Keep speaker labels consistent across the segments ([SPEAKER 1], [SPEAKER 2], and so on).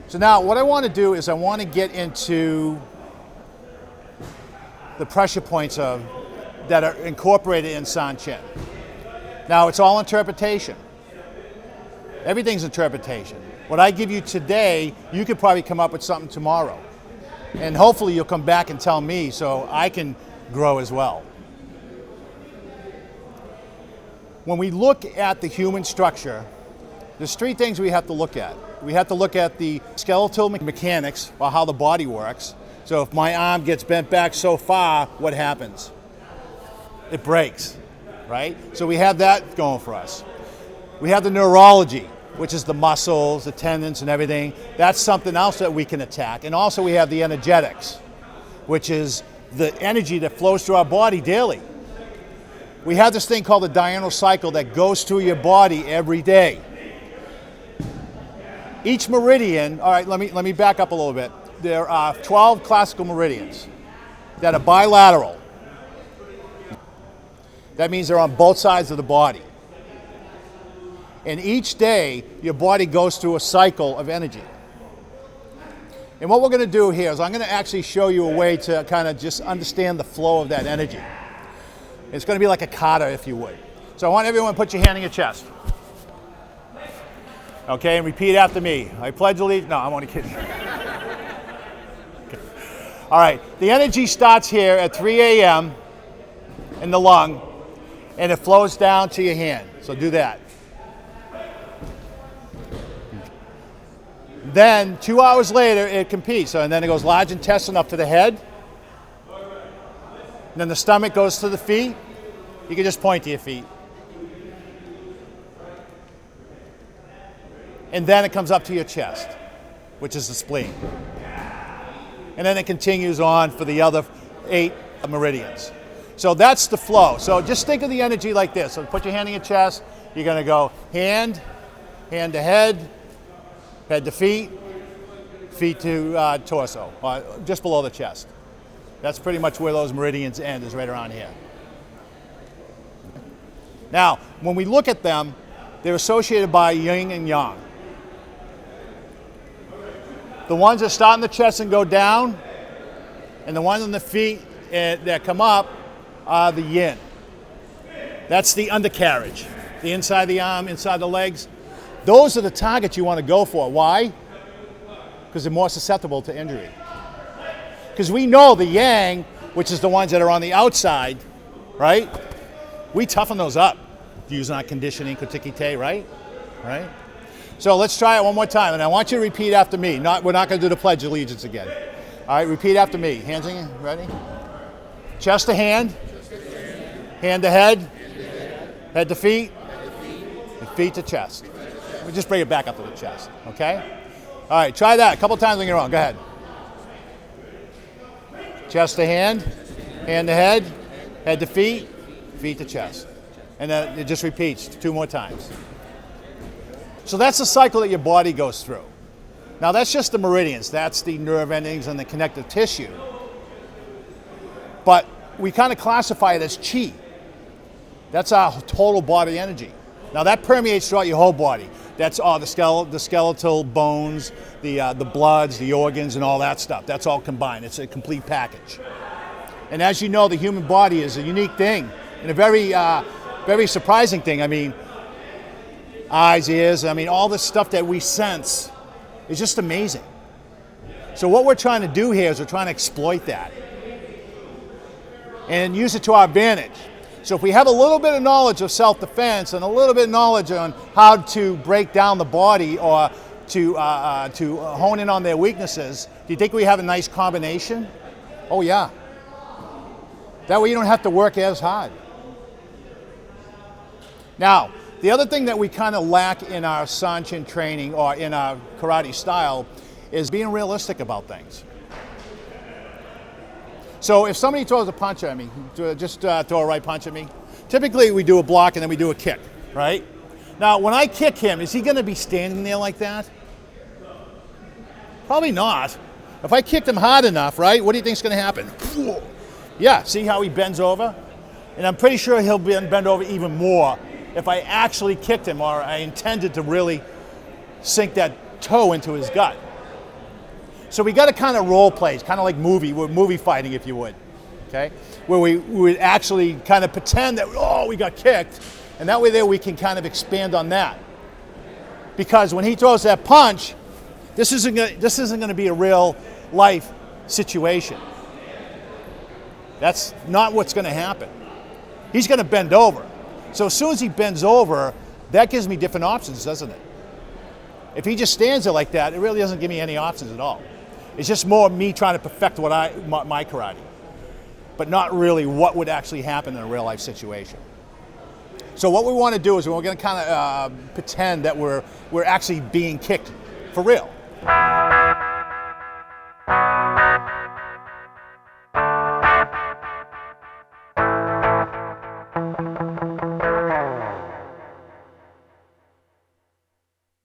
[SPEAKER 1] So now what I want to do is I want to get into the pressure points that are incorporated in Sanchin. Now it's all interpretation. Everything's interpretation. What I give you today, you could probably come up with something tomorrow. And hopefully you'll come back and tell me so I can grow as well. When we look at the human structure, there's three things we have to look at. We have to look at the skeletal mechanics, or how the body works. So if my arm gets bent back so far, what happens? It breaks, right? So we have that going for us. We have the neurology, which is the muscles, the tendons, and everything. That's something else that we can attack. And also we have the energetics, which is the energy that flows through our body daily. We have this thing called the diurnal cycle that goes through your body every day. Each meridian, all right, let me back up a little bit. There are 12 classical meridians that are bilateral. That means they're on both sides of the body. And each day, your body goes through a cycle of energy. And what we're going to do here is I'm going to actually show you a way to kind of just understand the flow of that energy. It's going to be like a kata, if you would. So I want everyone to put your hand on your chest. Okay, and repeat after me. I pledge allegiance. No, I'm only kidding. Okay. All right, the energy starts here at 3 a.m. in the lung, and it flows down to your hand. So do that. Then 2 hours later, it competes. So, and then it goes large intestine up to the head. And then the stomach goes to the feet. You can just point to your feet. And then it comes up to your chest, which is the spleen. And then it continues on for the other 8 meridians. So that's the flow. So just think of the energy like this. So put your hand on your chest. You're going to go hand to head, head to feet, feet to torso, just below the chest. That's pretty much where those meridians end, is right around here. Now, when we look at them, they're associated by yin and yang. The ones that start in the chest and go down, and the ones on the feet that come up are the yin. That's the undercarriage, the inside of the arm, inside the legs. Those are the targets you want to go for. Why? Because they're more susceptible to injury. Because we know the yang, which is the ones that are on the outside, right? We toughen those up using our conditioning, kotikite, right? Right? So let's try it one more time, and I want you to repeat after me. We're not going to do the Pledge of Allegiance again. All right, repeat after me. Hands in, ready? Chest to hand, hand to head, head to feet, and feet to chest. We just bring it back up to the chest, okay? All right, try that a couple times on your own. Go ahead. Chest to hand to head, head to feet, feet to chest. And then it just repeats 2 more times. So that's the cycle that your body goes through. Now that's just the meridians. That's the nerve endings and the connective tissue. But we kind of classify it as chi. That's our total body energy. Now that permeates throughout your whole body. That's all the skeletal bones, the bloods, the organs, and all that stuff. That's all combined. It's a complete package. And as you know, the human body is a unique thing and a very surprising thing. I mean, eyes, ears, all this stuff that we sense is just amazing. So what we're trying to do here is we're trying to exploit that and use it to our advantage. So if we have a little bit of knowledge of self-defense and a little bit of knowledge on how to break down the body or to hone in on their weaknesses, do you think we have a nice combination? Oh yeah. That way you don't have to work as hard. Now, the other thing that we kind of lack in our Sanchin training or in our karate style is being realistic about things. So if somebody throws a punch at me, just throw a right punch at me. Typically we do a block and then we do a kick, right? Now when I kick him, is he going to be standing there like that? Probably not. If I kicked him hard enough, right, what do you think is going to happen? Yeah, see how he bends over? And I'm pretty sure he'll bend over even more if I actually kicked him or I intended to really sink that toe into his gut. So we got to kind of role play, kind of like movie fighting, if you would, okay? Where we would actually kind of pretend that, oh, we got kicked, and that way there we can kind of expand on that. Because when he throws that punch, this isn't going to be a real life situation. That's not what's going to happen. He's going to bend over. So as soon as he bends over, that gives me different options, doesn't it? If he just stands there like that, it really doesn't give me any options at all. It's just more me trying to perfect my karate, but not really what would actually happen in a real life situation. So what we want to do is we're going to kind of pretend that we're actually being kicked for real.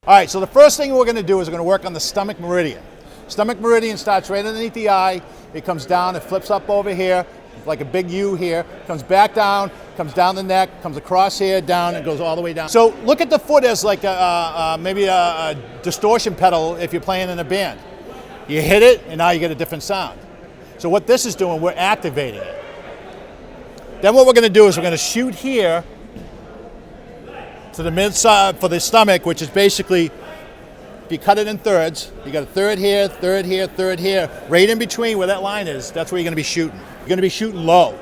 [SPEAKER 1] All right, so the first thing we're going to do is we're going to work on the stomach meridian. Stomach meridian starts right underneath the eye. It comes down, it flips up over here, like a big U here, comes back down, comes down the neck, comes across here, down, and goes all the way down. So look at the foot as like maybe a distortion pedal if you're playing in a band. You hit it, and now you get a different sound. So what this is doing, we're activating it. Then what we're going to do is we're going to shoot here to the mid side for the stomach, which is basically, if you cut it in thirds, you got a third here, third here, third here. Right in between where that line is, that's where you're going to be shooting. You're going to be shooting low.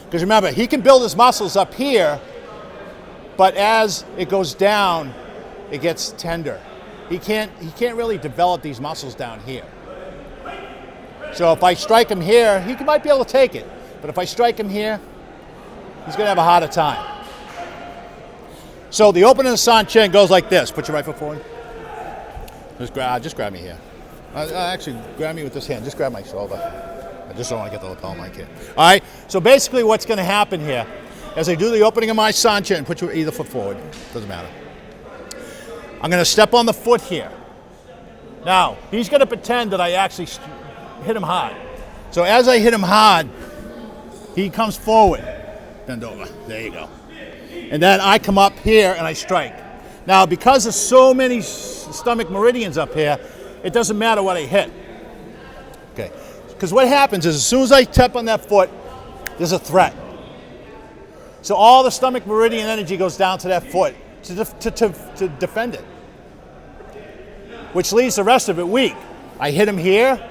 [SPEAKER 1] Because remember, he can build his muscles up here, but as it goes down, it gets tender. He can't really develop these muscles down here. So if I strike him here, he might be able to take it. But if I strike him here, he's going to have a harder time. So the opening of Sanchin goes like this. Put your right foot forward. Just grab me here. Actually, grab me with this hand. Just grab my shoulder. I just don't want to get the lapel mic here. All right? So basically what's going to happen here, as I do the opening of my Sanchin, put your either foot forward. Doesn't matter. I'm going to step on the foot here. Now, he's going to pretend that I actually hit him hard. So as I hit him hard, he comes forward. Bend over. There you go. And then I come up here and I strike. Now, because there's so many stomach meridians up here, it doesn't matter what I hit. Okay. Because what happens is as soon as I tap on that foot, there's a threat. So all the stomach meridian energy goes down to that foot to defend it, which leaves the rest of it weak. I hit him here,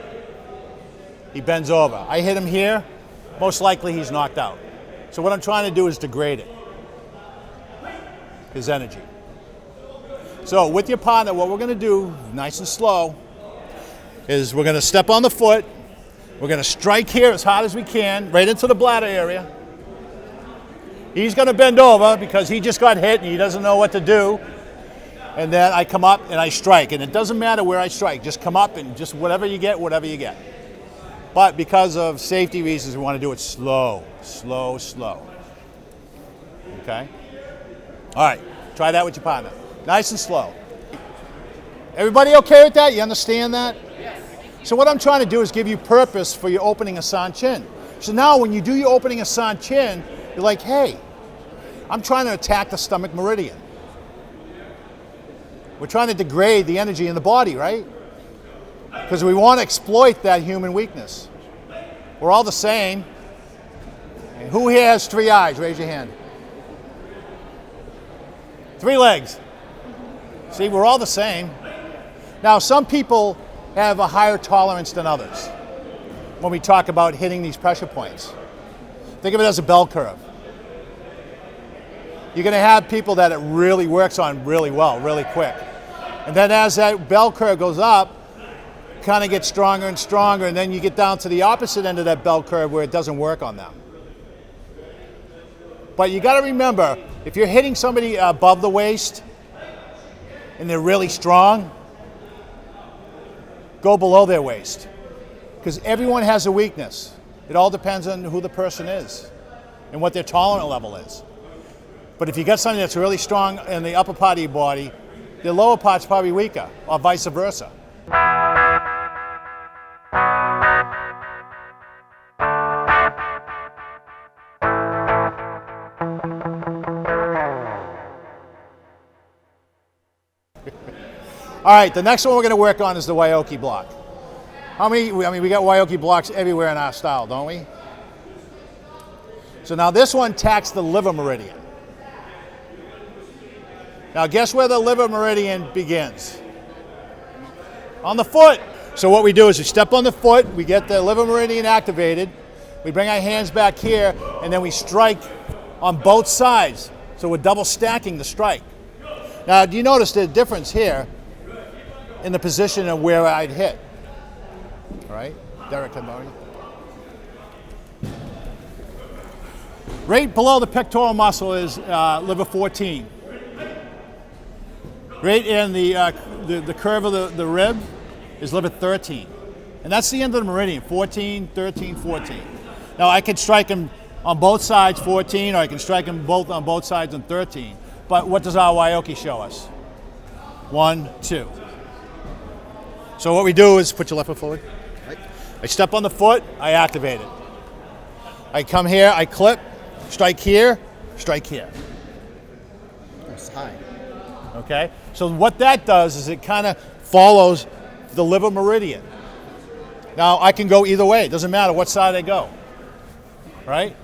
[SPEAKER 1] he bends over. I hit him here, most likely he's knocked out. So what I'm trying to do is degrade it. His energy. So with your partner, what we're going to do, nice and slow, is we're going to step on the foot, we're going to strike here as hard as we can, right into the bladder area. He's going to bend over because he just got hit and he doesn't know what to do. And then I come up and I strike. And it doesn't matter where I strike, just come up and just whatever you get, whatever you get. But because of safety reasons, we want to do it slow, slow, slow. Okay? All right, try that with your partner. Nice and slow. Everybody okay with that? You understand that? Yes. So what I'm trying to do is give you purpose for your opening of Sanchin. So now when you do your opening of Sanchin, you're like, hey, I'm trying to attack the stomach meridian. We're trying to degrade the energy in the body, right? Because we want to exploit that human weakness. We're all the same. And who here has 3 eyes? Raise your hand. 3 legs. See, we're all the same. Now, some people have a higher tolerance than others when we talk about hitting these pressure points. Think of it as a bell curve. You're going to have people that it really works on really well, really quick. And then as that bell curve goes up, kind of gets stronger and stronger, and then you get down to the opposite end of that bell curve where it doesn't work on them. But you got to remember, if you're hitting somebody above the waist and they're really strong, go below their waist. Because everyone has a weakness. It all depends on who the person is and what their tolerant level is. But if you got something that's really strong in the upper part of your body, the lower part's probably weaker, or vice versa. All right, the next one we're going to work on is the Uechi block. How many, I mean, we got Uechi blocks everywhere in our style, don't we? So now this one tacks the liver meridian. Now guess where the liver meridian begins? On the foot. So what we do is we step on the foot, we get the liver meridian activated, we bring our hands back here, and then we strike on both sides. So we're double stacking the strike. Now do you notice the difference here in the position of where I'd hit? All right, Derek and Marty. Right below the pectoral muscle is liver 14. Right in the curve of the rib is liver 13. And that's the end of the meridian, 14, 13, 14. Now I can strike them on both sides, 14, or I can strike them both on both sides on 13. But what does our Uechi show us? 1, 2. So what we do is put your left foot forward. I step on the foot, I activate it. I come here, I clip, strike here, strike here.
[SPEAKER 2] That's high.
[SPEAKER 1] Okay? So what that does is it kind of follows the liver meridian. Now I can go either way. It doesn't matter what side I go. Right?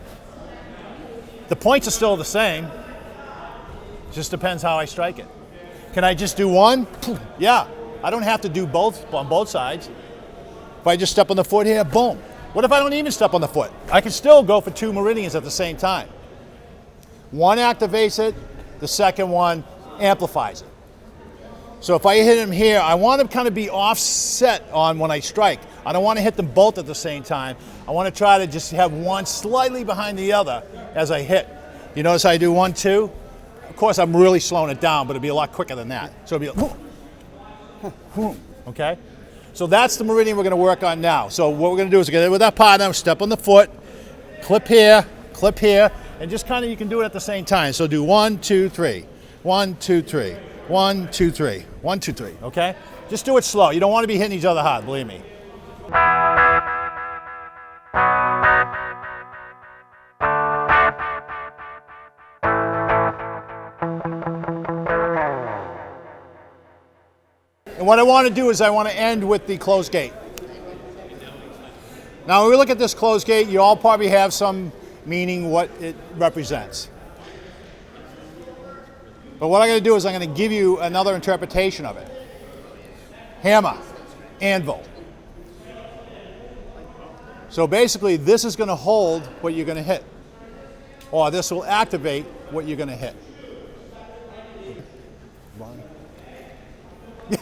[SPEAKER 1] The points are still the same. It just depends how I strike it. Can I just do one? Yeah. I don't have to do both on both sides. If I just step on the foot here, boom. What if I don't even step on the foot? I can still go for 2 meridians at the same time. One activates it, the second one amplifies it. So if I hit him here, I want to kind of be offset on when I strike. I don't want to hit them both at the same time. I want to try to just have one slightly behind the other as I hit. You notice how I do 1, 2? Of course, I'm really slowing it down, but it'll be a lot quicker than that. So it'll be like, okay? So that's the meridian we're going to work on now. So what we're going to do is get it with our partner, step on the foot, clip here, and just kind of, you can do it at the same time. So do 1, 2, 3, 1, 2, 3, 1, 2, 3, 1, 2, 3, okay? Just do it slow. You don't want to be hitting each other hard, believe me. And what I want to do is I want to end with the closed gate. Now when we look at this closed gate, you all probably have some meaning what it represents. But what I'm going to do is I'm going to give you another interpretation of it. Hammer, anvil. So basically this is going to hold what you're going to hit. Or this will activate what you're going to hit.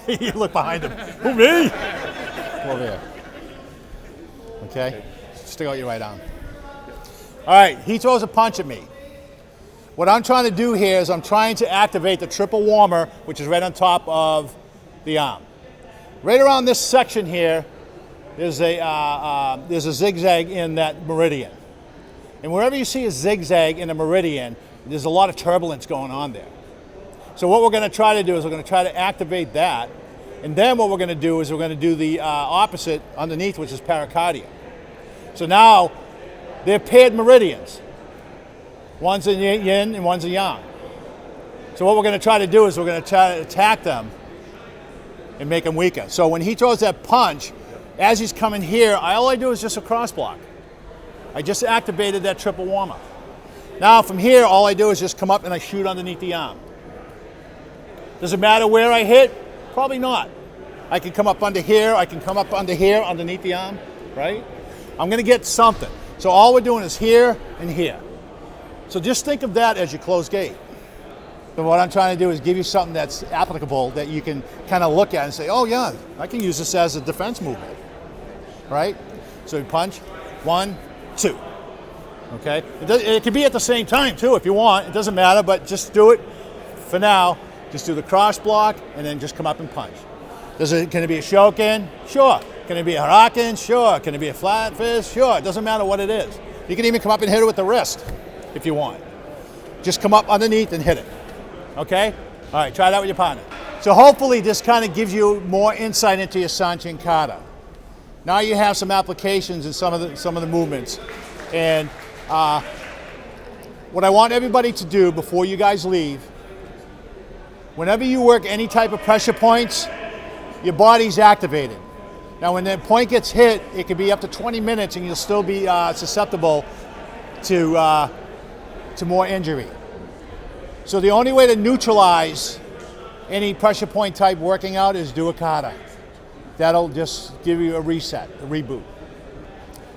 [SPEAKER 1] You look behind him. Who, me? Come over here. Okay? Stick out your right arm. All right, he throws a punch at me. What I'm trying to do here is I'm trying to activate the triple warmer, which is right on top of the arm. Right around this section here, there's a zigzag in that meridian. And wherever you see a zigzag in a meridian, there's a lot of turbulence going on there. So what we're going to try to do is we're going to try to activate that. And then what we're going to do is we're going to do the opposite underneath, which is pericardium. So now they're paired meridians. One's a yin and one's a yang. So what we're going to try to do is we're going to try to attack them and make them weaker. So when he throws that punch, as he's coming here, all I do is just a cross block. I just activated that triple warm-up. Now from here, all I do is just come up and I shoot underneath the arm. Does it matter where I hit? Probably not. I can come up under here, I can come up under here, underneath the arm, right? I'm going to get something. So all we're doing is here and here. So just think of that as your closed gate. And what I'm trying to do is give you something that's applicable that you can kind of look at and say, oh yeah, I can use this as a defense movement, right? So you punch, 1, 2, okay? It can be at the same time too if you want. It doesn't matter, but just do it for now. Just do the cross block and then just come up and punch. Can it be a shokin? Sure. Can it be a harakin? Sure. Can it be a flat fist? Sure. It doesn't matter what it is. You can even come up and hit it with the wrist if you want. Just come up underneath and hit it. Okay? All right, try that with your partner. So hopefully this kind of gives you more insight into your Sanchin Kata. Now you have some applications in some of the movements. And what I want everybody to do before you guys leave, whenever you work any type of pressure points, your body's activated. Now, when the point gets hit, it could be up to 20 minutes, and you'll still be susceptible to more injury. So the only way to neutralize any pressure point type working out is do a kata. That'll just give you a reset, a reboot.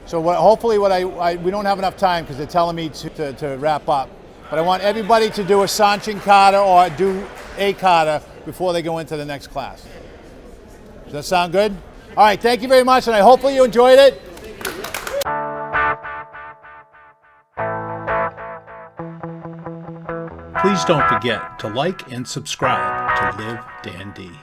[SPEAKER 1] So hopefully we don't have enough time because they're telling me to wrap up. But I want everybody to do a Sanchin Kata or do a kata before they go into the next class. Does that sound good? All right, thank you very much, and hopefully you enjoyed it.
[SPEAKER 3] Please don't forget to like and subscribe to LiveDanD.